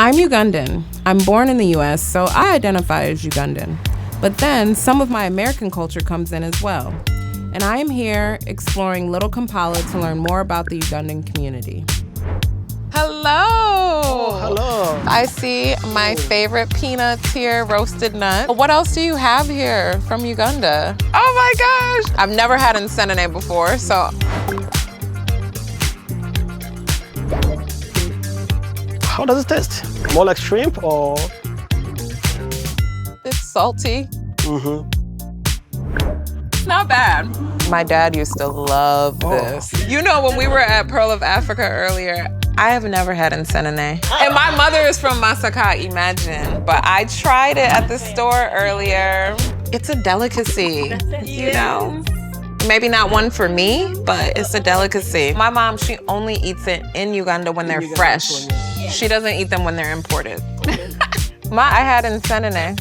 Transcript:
I'm Ugandan. I'm born in the US, so I identify as Ugandan. But then some of my American culture comes in as well. And I am here exploring Little Kampala to learn more about the Ugandan community. Hello! Oh, hello. I see my favorite peanuts here, roasted nut. What else do you have here from Uganda? Oh my gosh! I've never had nsenene before, so. How does it taste? More like shrimp or? It's salty. Mm-hmm. Not bad. My dad used to love this. You know, when we were at Pearl of Africa earlier, I have never had nsenene. And my mother is from Masaka, imagine. But I tried it at the store earlier. It's a delicacy, you know? Maybe not one for me, but it's a delicacy. My mom, she only eats it in Uganda when they're fresh. She doesn't eat them when they're imported. I had nsenene.